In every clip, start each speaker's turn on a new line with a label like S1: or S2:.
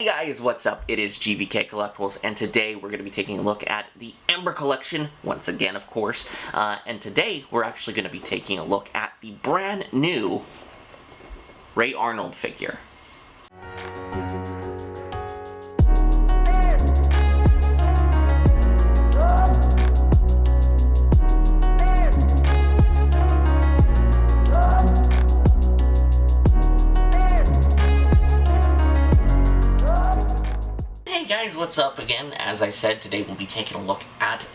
S1: Hey guys, what's up? It is GVKcollectibles, and today we're going to be taking a look at the Ember collection, once again, of course. And today we're actually going to be taking a look at the brand new Ray Arnold figure. Guys, what's up again? As I said, today we'll be taking a look at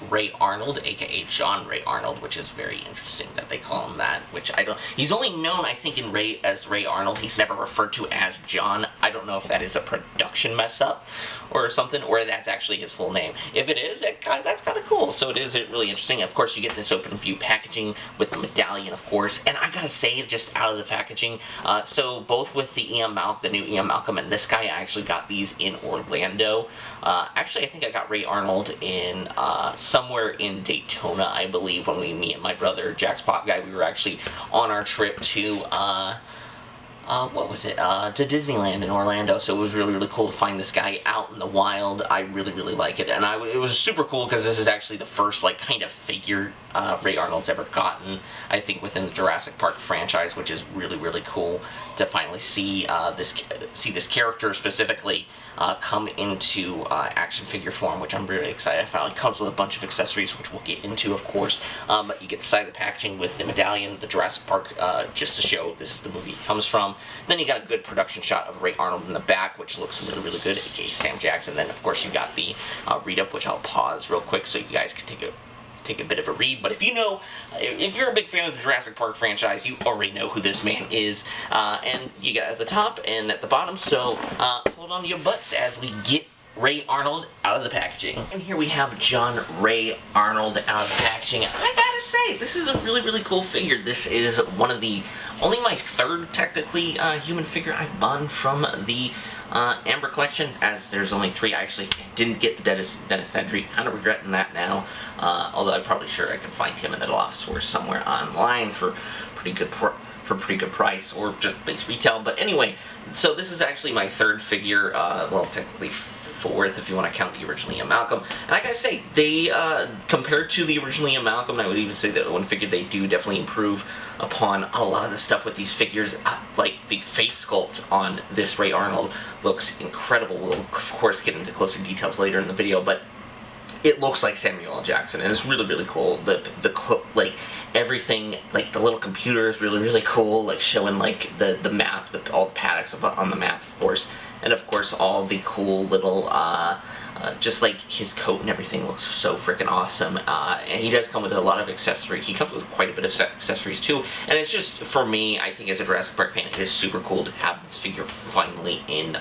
S1: Ray Arnold, aka John Ray Arnold, which is very interesting that they call him that, which I don't... He's only known, I think, in as Ray Arnold. He's never referred to as John. I don't know if that is a production mess-up or something, or that's actually his full name. If it is, that's kind of cool. So it is really interesting. Of course, you get this open view packaging with the medallion, of course, and I gotta say, just out of the packaging, so both with the the new Ian Malcolm, and this guy, I actually got these in Orlando. Actually, I think I got Ray Arnold in somewhere in Daytona, I believe, when me and my brother, Jack's Pop Guy, we were actually on our trip to, what was it, to Disneyland in Orlando, so it was really, really cool to find this guy out in the wild. I really, really like it, and it was super cool because this is actually the first, like, kind of figure Ray Arnold's ever gotten, I think, within the Jurassic Park franchise, which is really, really cool to finally see this character specifically come into action figure form, which I'm really excited. Finally comes with a bunch of accessories, which we'll get into, of course. But you get the side of the packaging with the medallion, the Jurassic Park, just to show this is the movie he comes from. Then you got a good production shot of Ray Arnold in the back, which looks really, really good, aka Sam Jackson. Then, of course, you got the read-up, which I'll pause real quick so you guys can take a bit of a read. But if you're a big fan of the Jurassic Park franchise, you already know who this man is. And you got at the top and at the bottom, so hold on to your butts as we get Ray Arnold out of the packaging. And here we have John Ray Arnold out of the packaging. I gotta say, this is a really, really cool figure. This is only my third, technically, human figure I've bought from the Amber collection, as there's only 3. I actually didn't get the Dennis Nedry, kind of regretting that now, although I'm probably sure I can find him in the Dilophosaurus somewhere online for pretty good price, or just base retail. But anyway, so this is actually my third figure, well, technically 4th if you want to count the original Ian Malcolm. And I gotta say, they, compared to the original Ian Malcolm, I would even say that one figure, they do definitely improve upon a lot of the stuff with these figures. Like, the face sculpt on this Ray Arnold looks incredible. We'll, of course, get into closer details later in the video, but it looks like Samuel L. Jackson, and it's really, really cool. Like, everything, like, the little computer is really, really cool, like, showing, like, the map, all the paddocks on the map, of course, and, of course, all the cool little, just, like, his coat and everything looks so freaking awesome, and he does come with a lot of accessories. He comes with quite a bit of accessories, too, and it's just, for me, I think, as a Jurassic Park fan, it is super cool to have this figure finally in,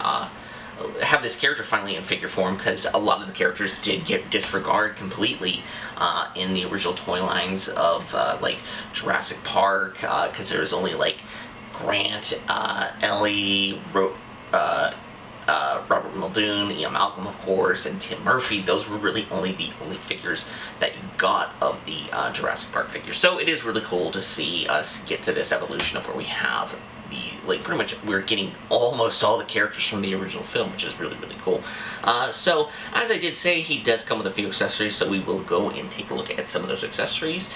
S1: have this character finally in figure form, because a lot of the characters did get disregarded completely in the original toy lines of like Jurassic Park, because there was only like Grant, Ellie, Robert Muldoon, Ian Malcolm, of course, and Tim Murphy. Those were really the only figures that you got of the Jurassic Park figures. So it is really cool to see us get to this evolution of where we have pretty much we're getting almost all the characters from the original film, which is really, really cool. So, as I did say, he does come with a few accessories, so we will go and take a look at some of those accessories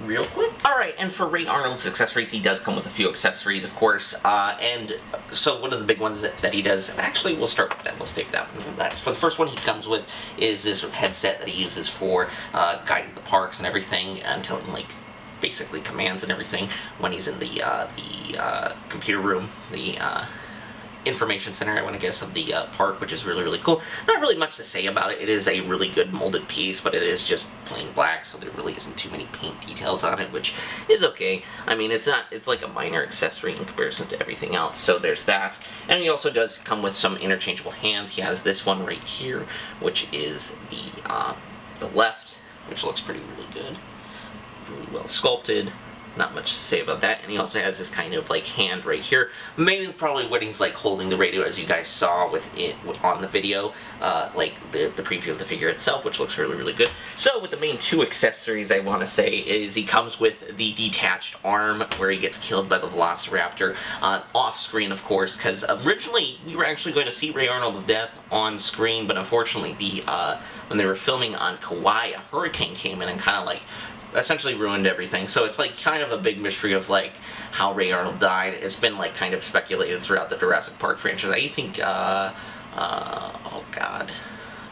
S1: real quick. Alright, and for Ray Arnold's accessories, he does come with a few accessories, of course, and so one of the big ones that he does, actually, we'll start with that. Let's take that one. For the first one he comes with is this headset that he uses for guiding the parks and everything, and telling, like, basically commands and everything when he's in the computer room, the information center, I want to guess, of the park, which is really, really cool. Not really much to say about it. It is a really good molded piece, but it is just plain black, so there really isn't too many paint details on it, which is okay. I mean, it's like a minor accessory in comparison to everything else, so there's that. And he also does come with some interchangeable hands. He has this one right here, which is the left, which looks really good. Really well sculpted. not much to say about that. And he also has this kind of like hand right here, maybe probably when he's like holding the radio, as you guys saw with it on the video, like the preview of the figure itself, which looks really, really good. So with the main two accessories, I want to say is he comes with the detached arm where he gets killed by the Velociraptor, off screen of course, because originally we were actually going to see Ray Arnold's death on screen, but unfortunately when they were filming on Kauai, a hurricane came in and kind of like essentially ruined everything. So it's like kind of a big mystery of like how Ray Arnold died. It's been like kind of speculated throughout the Jurassic Park franchise. I think oh god,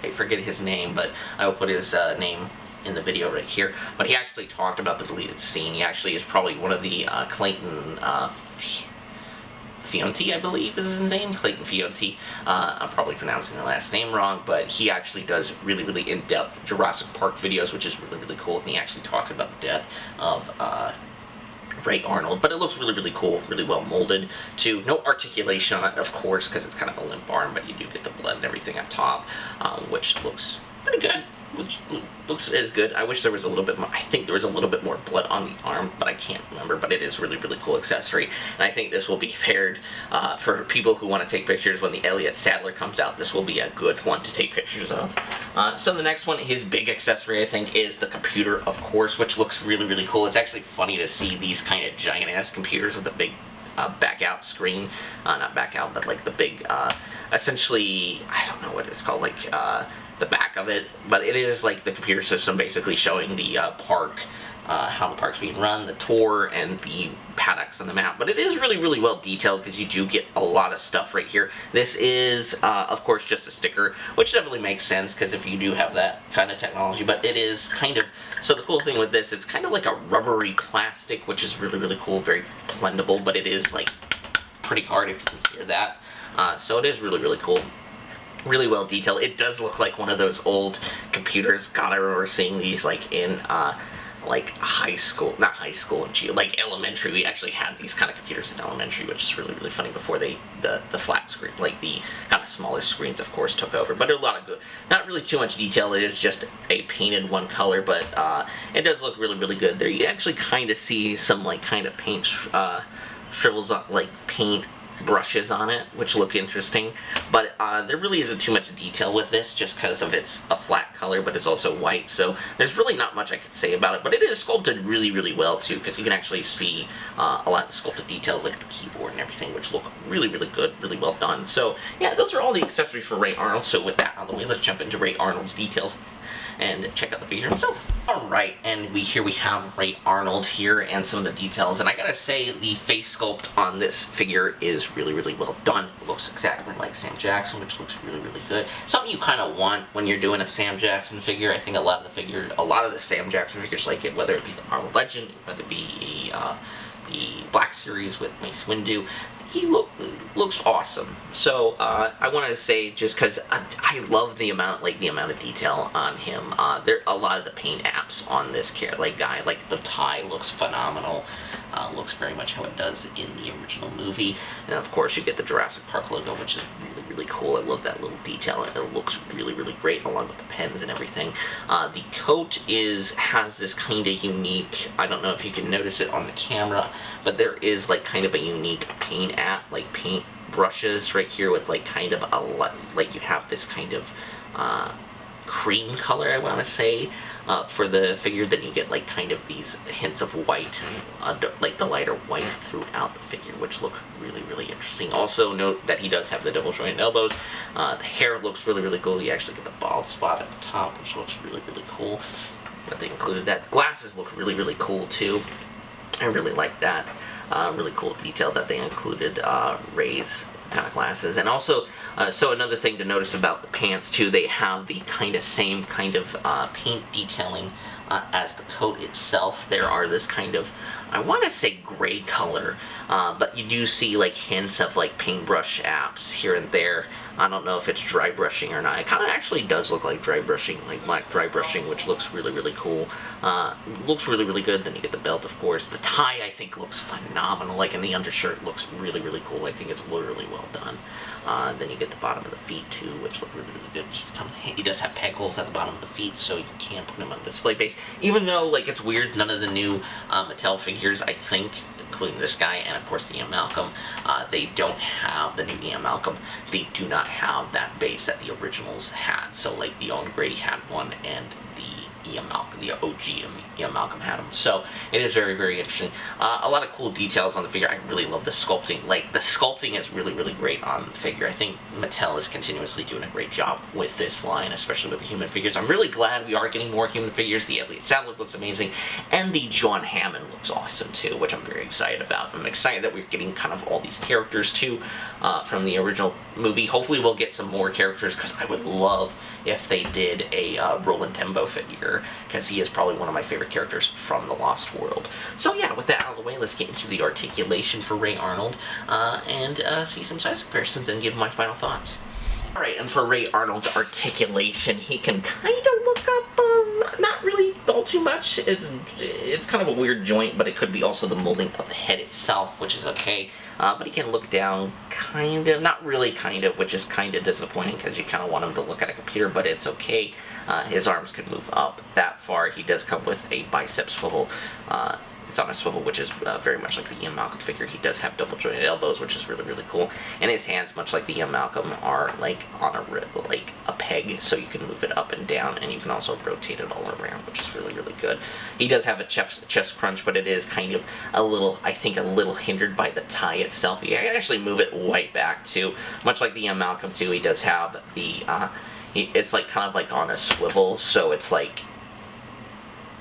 S1: I forget his name, but I will put his name in the video right here. But he actually talked about the deleted scene. He actually is probably one of the Clayton Fionti, I believe is his name, Clayton Fionti. I'm probably pronouncing the last name wrong, but he actually does really, really in-depth Jurassic Park videos, which is really, really cool, and he actually talks about the death of Ray Arnold, but it looks really, really cool, really well molded too. No articulation on it, of course, because it's kind of a limp arm, but you do get the blood and everything on top, which looks pretty good. Which looks as good. I wish there was a little bit more. I think there was a little bit more blood on the arm, but I can't remember. But it is really, really cool accessory, and I think this will be paired for people who want to take pictures when the Elliott Sadler comes out. This will be a good one to take pictures of. So the next one, his big accessory, I think, is the computer, of course, which looks really, really cool. It's actually funny to see these kind of giant-ass computers with a big back-out screen. Not back-out, but like the big, essentially, I don't know what it's called, like the back of it, but it is like the computer system basically showing the park, how the park's being run, the tour, and the paddocks on the map. But it is really, really well detailed because you do get a lot of stuff right here. This is, of course, just a sticker, which definitely makes sense because if you do have that kind of technology, but it is kind of, so the cool thing with this, it's kind of like a rubbery plastic, which is really, really cool, very blendable, but it is like pretty hard if you can hear that. So it is really, really cool. Really well detailed. It does look like one of those old computers. God, I remember seeing these like in like high school, not high school, like elementary. We actually had these kind of computers in elementary, which is really, really funny before the flat screen, like the kind of smaller screens, of course, took over. But a lot of good, not really too much detail. It is just a painted one color, but it does look really, really good. There you actually kind of see some like kind of paint shrivels on, like paint brushes on it, which look interesting, but there really isn't too much detail with this just because of it's a flat color, but it's also white, so there's really not much I could say about it. But it is sculpted really, really well too, because you can actually see a lot of the sculpted details like the keyboard and everything, which look really, really good, really well done. So yeah, those are all the accessories for Ray Arnold. So with that out of the way, let's jump into Ray Arnold's details and check out the figure himself. Alright, and we have Ray Arnold here and some of the details, and I gotta say the face sculpt on this figure is really, really well done. It looks exactly like Sam Jackson, which looks really, really good. Something you kind of want when you're doing a Sam Jackson figure. I think a lot of the Sam Jackson figures like it, whether it be the Arnold Legend, whether it be the Black Series with Mace Windu. He looks awesome. So I wanted to say, just because I love the amount of detail on him. There a lot of the paint apps on this guy, like the tie looks phenomenal. Looks very much how it does in the original movie. And of course you get the Jurassic Park logo, which is really, really cool. I love that little detail, and it looks really, really great along with the pens and everything. The coat has this kind of unique, I don't know if you can notice it on the camera, but there is like kind of a unique paint app, like paint brushes right here with like kind of like you have this kind of cream color, I want to say, for the figure. Then you get like kind of these hints of white and like the lighter white throughout the figure, which look really, really interesting. Also note that he does have the double jointed elbows. The hair looks really, really cool. You actually get the bald spot at the top, which looks really, really cool. But they included that. The glasses look really, really cool too. I really like that. Really cool detail that they included Ray's kind of glasses. And also, so another thing to notice about the pants too, they have the kind of same kind of paint detailing as the coat itself. There are this kind of, I want to say gray color, but you do see like hints of like paintbrush apps here and there. I don't know if it's dry brushing or not. It kind of actually does look like dry brushing, like black dry brushing, which looks really, really cool. Looks really, really good. Then you get the belt, of course. The tie, I think, looks phenomenal. Like, in the undershirt, looks really, really cool. I think it's really well done. Then you get the bottom of the feet, too, which look really, really good. He does have peg holes at the bottom of the feet, so you can put him on a display base. Even though, like, it's weird, none of the new Mattel figures figures, I think, including this guy and of course the Ian Malcolm. They don't have the new Ian Malcolm. They do not have that base that the originals had. So like the Owen Grady had one and the Ian Malcolm, the OG Ian Malcolm had them. So it is very, very interesting. A lot of cool details on the figure. I really love the sculpting. Like, the sculpting is really, really great on the figure. I think Mattel is continuously doing a great job with this line, especially with the human figures. I'm really glad we are getting more human figures. The Elliot Sadler looks amazing, and the John Hammond looks awesome too, which I'm very excited about. I'm excited that we're getting kind of all these characters too from the original movie. Hopefully we'll get some more characters, because I would love if they did a Roland Tembo figure, because he is probably one of my favorite characters from the Lost World. So yeah, with that out of the way, let's get into the articulation for Ray Arnold and see some size comparisons and give my final thoughts. Alright, and for Ray Arnold's articulation, he can kind of look up, not really all too much. It's kind of a weird joint, but it could be also the molding of the head itself, which is okay. But he can look down, kind of, not really kind of, which is kind of disappointing, because you kind of want him to look at a computer, but it's okay. His arms could move up that far. He does come with a bicep swivel. It's on a swivel, which is very much like the Ian Malcolm figure. He does have double jointed elbows, which is really, really cool. And his hands, much like the Ian Malcolm, are like on a peg, so you can move it up and down, and you can also rotate it all around, which is really, really good. He does have a chest crunch, but it is kind of a little, I think, a little hindered by the tie itself. You can actually move it right back too, much like the Ian Malcolm too. He does have the, it's like kind of like on a swivel, so it's like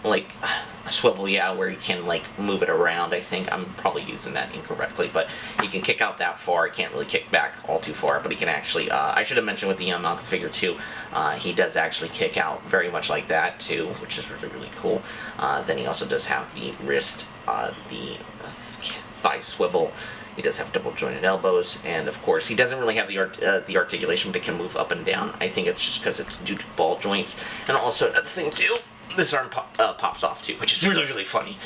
S1: a swivel, yeah, where you can like move it around. I think I'm probably using that incorrectly, but he can kick out that far. He can't really kick back all too far, but he can actually, I should have mentioned with the Ian Malcolm figure too, he does actually kick out very much like that too, which is really, really cool. Then he also does have the wrist, the thigh swivel. He does have double jointed elbows, and of course he doesn't really have the articulation, but it can move up and down. I think it's just because it's due to ball joints. And also another thing too, this arm pops off too, which is really, really funny,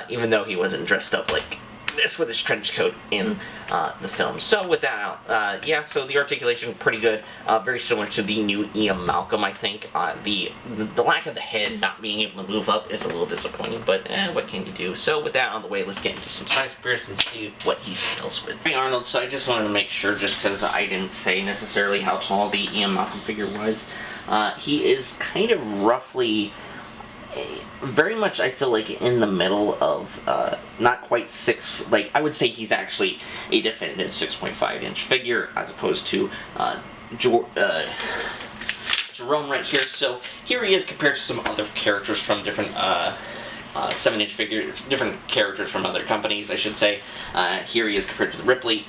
S1: even though he wasn't dressed up like this with his trench coat in the film. So with that out, yeah, so the articulation, pretty good, very similar to the new Ian Malcolm, I think. The lack of the head not being able to move up is a little disappointing, but what can you do? So with that out of the way, let's get into some size comparisons and see what he scales with. Hey Arnold, so I just wanted to make sure, just because I didn't say necessarily how tall the Ian Malcolm figure was, he is kind of roughly very much, I feel like, in the middle of, not quite 6, like, I would say he's actually a definitive 6.5 inch figure, as opposed to, Jerome right here. So here he is compared to some other characters from different, 7-inch figures, different characters from other companies, I should say. Here he is compared to the Ripley,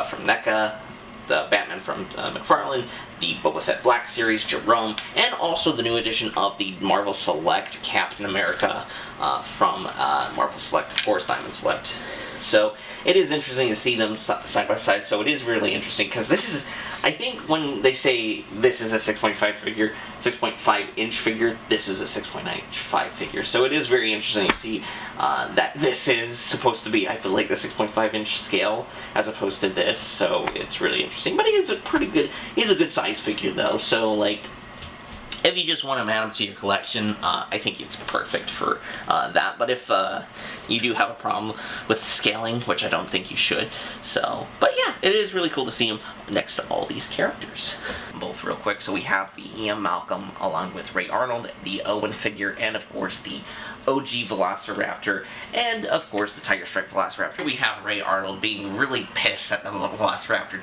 S1: from NECA, the Batman from McFarlane, the Boba Fett Black series, Jerome, and also the new edition of the Marvel Select Captain America from Marvel Select, of course, Diamond Select. So it is interesting to see them side by side. So it is really interesting, because this is, I think when they say this is a 6.5 figure, 6.5 inch figure, this is a 6.95 figure. So it is very interesting to see that this is supposed to be, I feel like, the 6.5 inch scale as opposed to this. So it's really interesting. But he is a pretty good, he's a good size figure though. So like, if you just want to add them to your collection, I think it's perfect for that. But if you do have a problem with scaling, which I don't think you should, so, but yeah, it is really cool to see him next to all these characters. Both real quick, so we have the Ian Malcolm along with Ray Arnold, the Owen figure, and of course the OG Velociraptor, and of course the Tiger Stripe Velociraptor. We have Ray Arnold being really pissed that the Velociraptor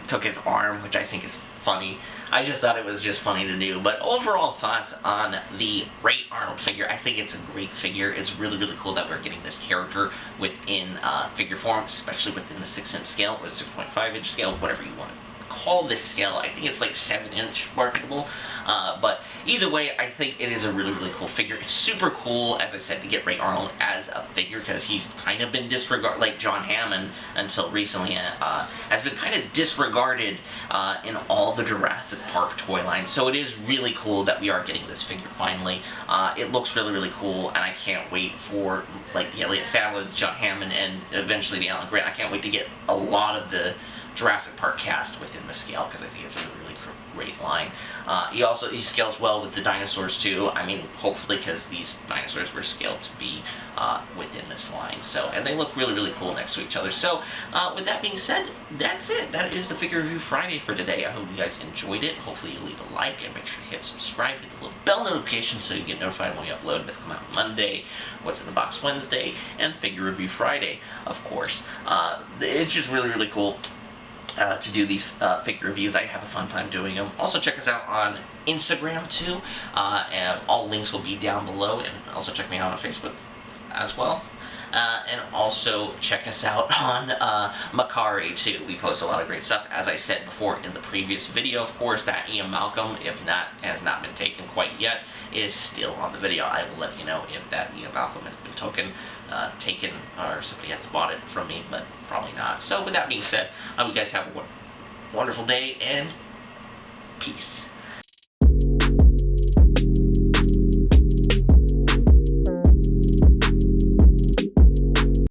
S1: took his arm, which I think is funny. I just thought it was just funny to do. But overall thoughts on the Ray Arnold figure, I think it's a great figure. It's really, really cool that we're getting this character within figure form, especially within the 6-inch scale, or the 6.5 inch scale, whatever you want to call this scale. I think it's like 7-inch marketable. But either way, I think it is a really, really cool figure. It's super cool, as I said, to get Ray Arnold as a figure, because he's kind of been disregarded, like John Hammond until recently, has been kind of disregarded in all the Jurassic Park toy lines. So it is really cool that we are getting this figure finally. It looks really, really cool, and I can't wait for like the Elliot Sadler, the John Hammond, and eventually the Alan Grant. I can't wait to get a lot of the Jurassic Park cast within the scale, because I think it's really, really great line. He scales well with the dinosaurs too. I mean, hopefully, because these dinosaurs were scaled to be within this line. So, and they look really, really cool next to each other. So, with that being said, that's it. That is the Figure Review Friday for today. I hope you guys enjoyed it. Hopefully, you leave a like and make sure to hit subscribe, hit the little bell notification so you get notified when we upload. That's come out Monday, What's in the Box Wednesday, and Figure Review Friday, of course. It's just really, really cool to do these figure reviews. I have a fun time doing them. Also check us out on Instagram too, and all links will be down below, and also check me out on Facebook as well. And also check us out on Mercari too. We post a lot of great stuff. As I said before in the previous video, of course, that Ian Malcolm, if not has not been taken quite yet, is still on the video. I will let you know if that Ian Malcolm has been taken or somebody has bought it from me, but probably not. So with that being said, I hope you guys have a wonderful day and peace.